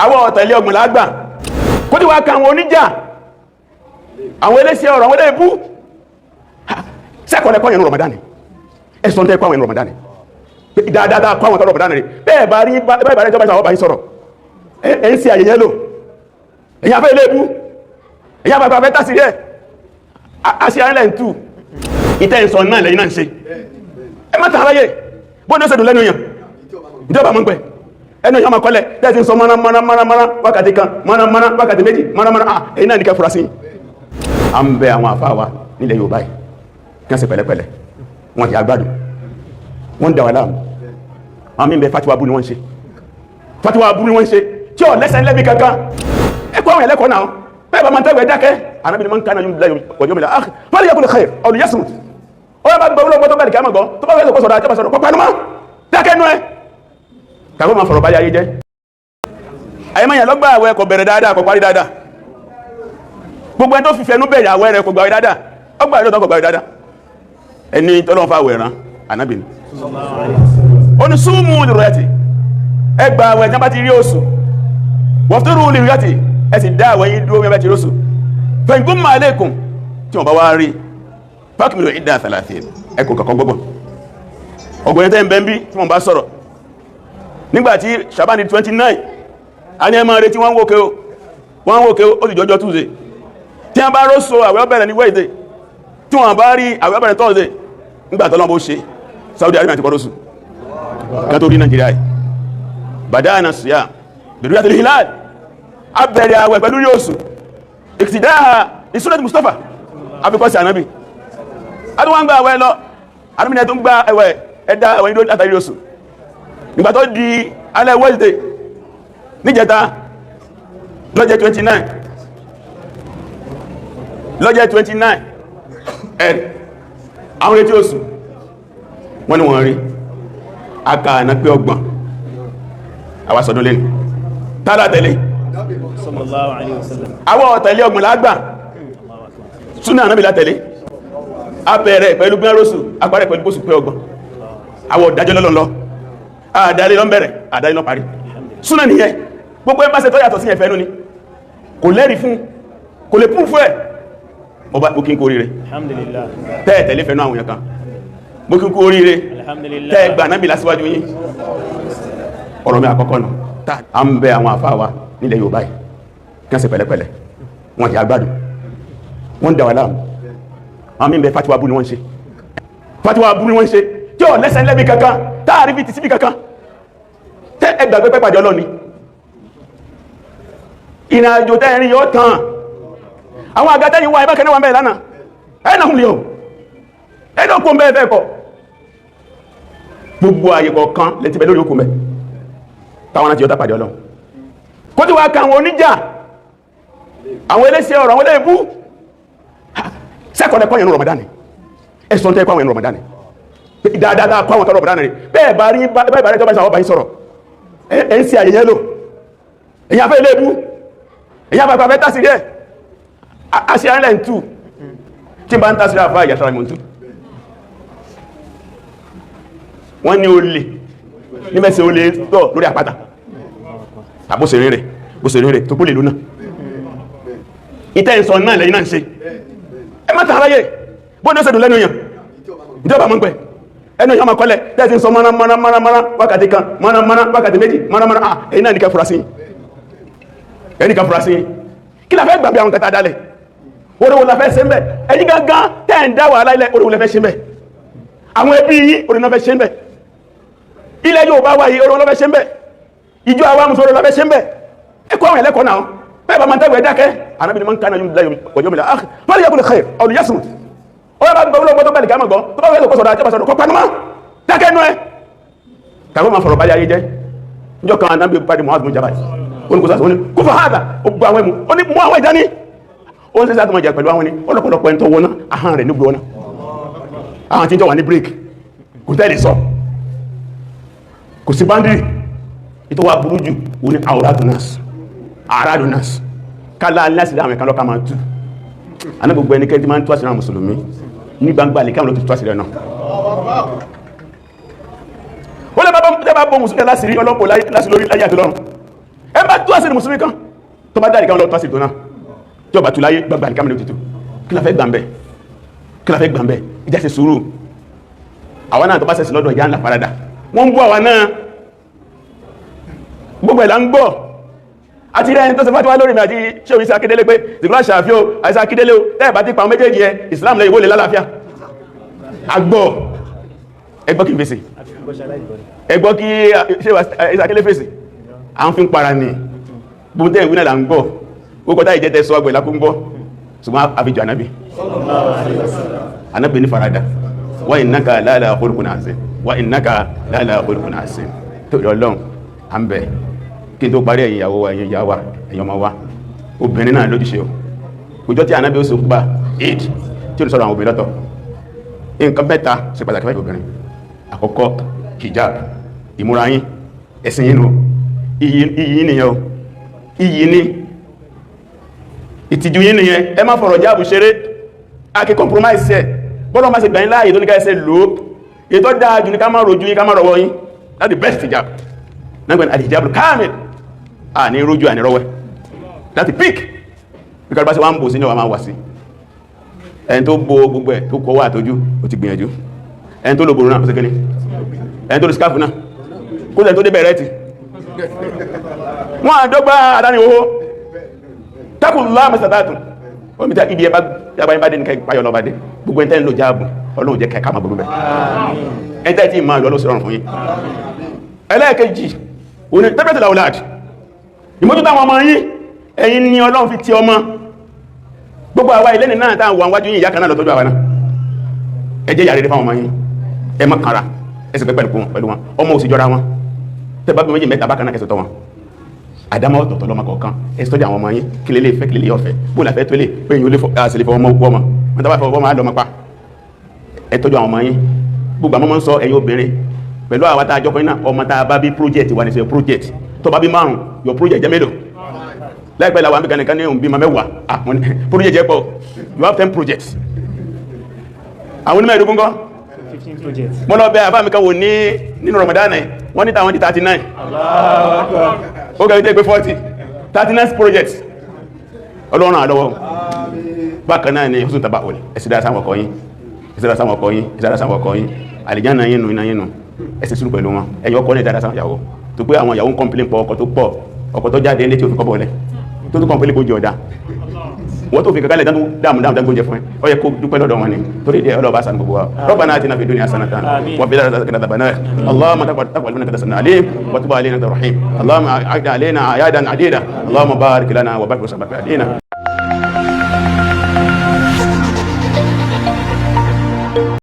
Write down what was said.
àwọn ọ̀tẹ̀lẹ̀ ọgbọ̀n lágbà kó tí wá kan àwọn oníjà àwọn eléṣẹ́ ọ̀rọ̀ àwọn eléèbú sẹ́kọ̀ọ́lẹ́kọ́ yẹn ní Ramadan ẹ̀sùn tẹ́ kọ́ àwọn Ramadan dáadáa kọ́ àwọn tọ́rọ Ramadan rẹ̀ bẹ́ẹ̀ bá rí ìjọba ìṣàwọ́ bá yí sọ̀rọ̀ ẹ̀ ń sí àyẹyẹ lò èyàn fẹ́ eléèbú èyàn bàbá fẹ́ tásí rẹ̀ aṣíyànlẹ̀ ń tú ìtẹ́ ìsọ̀ náà lẹ́yìn náà ń ṣe ẹ má tààráyè bóòdó ṣèdùn lẹ́nu èyàn ìjọba mọ́ ń pẹ́ ẹnu ìyá makọ́lẹ̀ tẹ́sí sọ mọ́nà wákàtí kan mọ́nà wákàtí méjì mọ́nà èyí náà ní kẹfùra sí a ń bẹ àwọn àfáà wa nílẹ̀ Yorùbá yìí kí wọ́n ṣe pẹ̀lẹ́pẹ̀lẹ́ wọ́n ti agbádùn wọ́n dà wà láàmú àwọn mímbẹ̀ fatiwa bú ni wọ́n ṣe tí ó lẹ́sẹ̀ lẹ́bí kankan ẹkọ́ àwọn ẹlẹ́kọ̀ọ́ náà bẹ́ẹ̀ bá ma ń tẹ́gbẹ̀ dákẹ́ anábìnrin ma ń kánà yóò mìlá wọ́n lè yẹ kúrò khair ọ̀lù yẹ́sùn ó yẹ bá gbọ́ olóògbọ́ tó bẹ̀rẹ̀ kí a mọ̀ gbọ́ tó bá fẹ́ sọ̀kọ́ sọ̀rọ̀ àti ọ̀sọ̀rọ̀ pọ̀ pẹ̀lú mọ́ dákẹ́ nú ẹ kàwọ́ ma fọ̀rọ̀ báyá yé jẹ́ àyẹ́mọ̀yàn lọ́gbà àwẹ̀ kò bẹ̀rẹ̀ dáadáa kò parí dáadáa gbogbo ẹni tó fi fẹnu bẹ̀rẹ̀ àwẹ̀ rẹ̀ kò gbà dáadáa ọgbà ìlọ́tọ̀ kò gbà dáadáa ẹni tọ́lọ́n fa àwẹ̀ rán anábìnrin ó ní súnmù lìrọ̀yàtì ẹgbà àwẹ̀ jẹ́ bá ti rí oṣù wọ́n tó rú lìrọ̀yàtì ẹ sì dá àwẹ̀ yìí dúró mẹ́bẹ̀ ti róṣù fẹ̀yìnkún máa lẹ́kùn tí wọ́n bá wá rí pákìmìlò ìdá àtàlàtì ẹkùn kankan gbogbo ọgbọ̀n tẹ́ ń bẹ́ ń bí tí wọ́n bá sọ̀rọ̀ nígbàtí Ṣàbáànì 29 a ní ẹmọ́ rẹ̀ tí wọ́n wókè ó sì jọjọ́ Tuesday tí wọ́n bá róṣù àwẹ̀ ó bẹ̀rẹ̀ ní Wednesday tí wọ́n bá rí àwẹ̀ ó bẹ̀rẹ̀ Thursday nígbàtọ́lọ́bó ṣe Saudi Arabia ti kọ́rọ́sù kan tó rí Nigeria yìí badana siya bẹ̀rẹ̀ àti hilal abẹ̀rẹ̀ àwẹ̀ pẹ̀lú yóòsù ìkìtìdáha ìsúnlẹ̀ Mustafa abikọ́sí ànábì adúwọ́n gba àwẹ̀ lọ anúmìnà tó ń gba ẹwẹ̀ ẹ̀dá ẹwẹ̀ ìdó látàrí yóòsù nígbà tó di alẹ́ Wednesday níjẹta lọ́jẹ́ 29 ẹ̀rì àwọn retí oṣù wọ́n ni wọ́n rí aka àná pé ọgbọ̀n àwàsọ̀dún lẹ́nu tààdà tẹ̀lé sallallahu alaihi wasallam àwọn ọ̀tẹ̀lẹ̀ ọgbọ̀n lágbà súnà ànábì látẹ̀lé abẹ̀rẹ̀ pẹ̀lú gbẹ́rọ́sù apárẹ̀ pẹ̀lú bóṣù pé ọgbọ̀n àwọn ọ̀dájọ́ lọ́lọ́lọ́ àdáyé lọ bẹ̀rẹ̀ àdáyé lọ parí súnà nìyẹn gbogbo ẹ bá ṣe tó yàtọ̀ sí ẹ̀fẹ́ nú ni kò lẹ́rí fún kò lè pún fún ẹ̀ ọba òkín kó rí rẹ̀ alhamdulillah tẹ́ẹ̀tẹ̀lé fẹ́nú àwọn èèyàn kan bókín kó rí rẹ̀ alhamdulillah tẹ́ẹ̀gbà náà bí lásíwájú yín ọ̀rọ̀ mi àkọ́kọ́ nù a ń bẹ àwọn àfáà wa nílẹ̀ Yorùbá yìí kí wọ́n ṣe pẹ̀lẹ́pẹ̀lẹ́ wọ́n ti agbádùn wọ́n dà wà láàmú àwọn mímbẹ̀ fatiwa bú ni wọ́n ṣe tí ó lẹ́sẹ̀ lẹ́bí kankan táàrí bí ti síbí kankan tẹ́ ẹgbàgbé pẹ́pàdé ọlọ́ni ìrìnàjò tẹ́rin yóò tán àwọn àgátẹ́yìn wà ìbákẹ́ náà mẹ́rin lánàá ẹ̀nà hùn lè ọ̀ ẹ̀nà kó mẹ́ ẹ̀fẹ́ kọ gbogbo àyè kọ̀ọ̀kan lẹ́tí bẹ̀ lórí okùn mẹ́ táwọn láti yọ́ta pàdé ọlọ́run kó tí wá ka àwọn oníjà àwọn eléṣẹ́ ọ̀rọ̀ àwọn eléèbú sẹ́kọ̀ọ́lẹ́kọ́ yẹn ní Ramadan ẹ̀sùn tẹ́ kọ́ àwọn Ramadan dáadáa kọ́ àwọn tọ́rọ Ramadan rẹ̀ bẹ́ẹ̀ bá rí ìjọba ìṣàwọ́ bá yí sọ̀rọ̀ ẹ̀ ń sí àyẹyẹ lò èyàn fẹ́ eléèbú èyàn bàbá fẹ́ tásí rẹ̀ aṣíyànlẹ̀ ń tú tí bá ń tásí rẹ̀ àfáà ìyàtọ̀ ìmọ̀ ń tú wọ́n ní olè ní mẹ́sẹ̀ olè tọ́ lórí àpáta àbúsẹ̀rẹ̀ rẹ̀ tó pólè lónà ìtẹ́ ìsọ̀ náà lẹ́yìn náà ń ṣe ẹ má tààráyè bóòdó ṣèdùn lẹ́nu èèyàn ìjọba mọ́ ń pẹ́ ẹnu ìyá makọ́lẹ̀ tẹ́sí sọ mọ́nà wákàtí kan mọ́nà wákàtí méjì mọ́nà èyí náà ní kẹfùra sí kí la fẹ́ gbàgbé àwọn kẹta dálẹ̀ oríwo la fẹ́ ṣe ń bẹ̀ ẹ̀yí gangan tẹ́ ń dá wà láìlẹ̀ oríwo la fẹ́ ṣe ń bẹ̀ àwọn ẹbí yí oríwo la fẹ́ ṣe ń bẹ̀ ilẹ̀ yóò bá wáyé oríwo la fẹ́ ṣe ń bẹ̀ ìjọ àwọn musulmi la fẹ́ ṣe ń bẹ̀ ẹkọ́ àwọn ẹlẹ́kọ̀ọ́ náà bẹ́ẹ̀ bá ma ń tẹ́gbẹ̀ẹ́ dákẹ́ anábìnrin ma ń kánà yóò mìlá wọ́n yẹ kúrò khair ọ̀lù yẹ́sùn ó yẹ bá gbọ́ olóògbọ́ tó bẹ̀rẹ̀ gámọ̀ gbọ́ tó bá fẹ́ sọ̀rọ̀ àjẹ́bà sọ̀rọ̀ kọ́ panumá dákẹ́ nú ẹ kàwọ́ ma fọ̀rọ̀ báyá yé jẹ́ níjọ́ kan anábì bá di Mu'adh bin Jabal oníkùsà sọ ní kú fà hádà ó gbọ́ àwọn ẹmu ó ní mú àwọn ìdání ó ń sẹ́sẹ́ àtúmọ̀ jà pẹ̀lú àwọn ní ọlọ́pọ̀lọpọ̀ ẹni tó wọná ahọ́n rẹ̀ nígbò wọná àwọn tí ń jọ wà ní break kò tẹ́lẹ̀ sọ kò sí báńdìrì ìtọ́ wa burú jù wọ́n ní àwòrádùnás kálá aláṣì láwọn ẹ̀kan lọ́ka máa tú aná gbogbo ẹnikẹ́ tí máa ń tó àṣírí àwọn mùsùlùmí ní gbangba lè káwọn ló tó àṣírí náà ó lè bá bọ́ mùsùlùmí láṣírí ọlọ́pọ̀ láṣí lórí láyé àti lọ́run ẹ bá tó àṣírí mùsùlùmí kan tó bá dárí kan lọ tó àṣírí tó náà tí ó bá tú láyé gbàgbà àríkà mẹ́lẹ̀ òtítù kí la fẹ́ gbàmbẹ̀ kí la fẹ́ gbàmbẹ̀ ìjà ṣe sùúrù àwọn náà tó bá sẹ́sì lọ́dọ̀ ìjà ńlá parada wọ́n ń bú àwọn náà gbogbo ẹ̀lá ń gbọ́ àti rẹ̀ tó ṣe fàtíwá lórí mi àti ṣe òyìnṣẹ́ akídélé pé zìgbọ́n ṣàfíò àìsà akídélé o tẹ́ẹ̀bá ti pa àwọn méjèèjì ẹ Islam lẹ́yìn wó lè lálàáfíà àgbọ̀ ẹgbọ́ kí n fèsì ẹgbọ́ kí ṣe àìsà akídélé fèsì à ń fi ń para ní gbóntẹ́ ìwé náà là ń gbọ́ gbogbo táyì jẹ́ tẹ́sọ ọgbẹ̀ lákún gbọ́ ṣùgbọ́n àfijọ́ anábì ní farada wa innaka la'ala khuluqin azim wa innaka la'ala khuluqin azim tó lọ́lọ́run à ń bẹ̀ kí n tó parí ẹ̀yin ìyàwó ẹ̀yin ìyá wa ẹ̀yin ọmọ wa obìnrin náà lójúṣe o òjò tí anábì ó so gbà eid tí ó ní sọ̀rọ̀ àwọn obìnrin lọ́tọ̀ nǹkan mẹ́ta ṣe pàtàkì fẹ́ obìnrin àkọ́kọ́ hijab ìmúra yín ẹ̀sìn yín nù iyì nìyẹn o iyì ní ìtìjú yín nìyẹn ẹ má fọ̀rọ̀ jáàbù ṣeré àkí compromise ẹ̀ bọ́lọ̀ má ṣe gbà yín láàyè tó ní ká ẹsẹ̀ lò ó ètò dáájú ní ká má rojú yín ká má rọwọ́ yín that's the best hijab nágbẹ̀ni alhijab kamil à ní rojú à ní rọwẹ́ that's the peak because bá ṣe wá ń bò sí ní ọwà máa wà sí ẹni tó bo gbogbo ẹ̀ tó kọwọ́ àtójú ó ti gbìyànjú ẹni tó lo bòrò náà ó sì kéde ẹni tó lo scarf náà kó lẹ́ni tó dé bẹ̀rẹ̀ ti wọ́n àdọ́gbà àdáni owó tákùnlá mẹ́sàtàtù omi tí ibi ẹbá yàgbáyé bá dé ní kẹpàyọ̀ lọ bá dé gbogbo ẹntẹ́ ń lò jáàbù Ọlọ́run jẹ́ kẹka ma burú bẹ̀ ẹntẹ́ tí ma lọ ló sọ́rọ̀ fún yín ẹlẹ́ẹ̀kejì òní tẹ́bẹ̀tẹ̀lá ọ̀láàdì ìmójútó àwọn ọmọ yín ẹ̀yin ni Ọlọ́run fi ti ọmọ gbogbo àwa ilé náà tàà wà wájú yìí ìyá kan náà lọ́tọ́jú àwa náà ẹ jẹ́ yàrá fáwọn ọmọ yín ẹ má kanra ẹ sì pẹ́ pẹ̀lú wọn ọmọ òsì jọra wọn tẹ́ bá bí méjì mẹ́ta bákan náà kẹsọ̀ tọ́ wọn àdámọ́ ọ̀tọ̀tọ̀ lọ́mọ kọ̀ọ̀kan ẹ̀sọ́dí àwọn ọmọ yín kí lè fẹ́ kí lè ọ̀fẹ́ bó làfẹ́ tó lè pé yíò lè àṣìlè fọwọ́ ọmọ ọmọ wọn tàbí fọwọ́ ọmọ àlọ́mọ pa ẹ̀tọ́jú àwọn ọmọ yín gbogbo àmọ́ ń sọ ẹ̀yin obìnrin pẹ̀lú àwọn tá a jọkọ̀ iná ọmọ tá a bá bí project wà ní ṣe project tó bá bí márùn yọ project jẹ́ mélòó láìpẹ́ làwọn amẹ́kan nìkan ní òun bí ma mẹ́wàá project jẹ́ pọ̀ you have 10 projects àwọn onímọ̀ ẹ̀dógún kọ́ 15 projects mo lọ bẹ àbá mi kan wò ní nínú Ramadan wọ́n ní tàwọn di 39 ó gẹ̀rẹ́ tẹ́ pé 40 39 projects Ọlọ́run àlọ́wọ́ bákan náà ni husn tàbá olè ẹ̀sìdára sáwọn ọkọ̀ yín ìsára sáwọn ọkọ̀ yín àlìjáná yínú iná yínú ẹ̀sì sùúrù pẹ̀lú wọn ẹ̀yọ́ ọkọ̀ ní ìdára sáwọn ìyàwó tó pé àwọn ìyàwó ń kọ́mplín pọ̀ ọkọ̀ tó jáde létí òfin kọ́bọ̀ lẹ̀ tó tó kọ́mplín kó jẹ ọ̀dá wọ́n tó fi kankan lẹ̀ dáàmù gbóúnjẹ fún ẹ ọ yẹ kó dúpẹ́ lọ́dọ̀ wọn ni torí díẹ̀ ọlọ́ọ̀bá sàn gbogbo wa Rabbana atina fid dunya hasanatan wa fil akhirati hasanatan Allahumma taqabbal minna innaka sami'un alim wa tub alayna anta rahim Allahumma a'id alayna ayadan adida Allahumma barik lana wa barik wa sabbaik alaina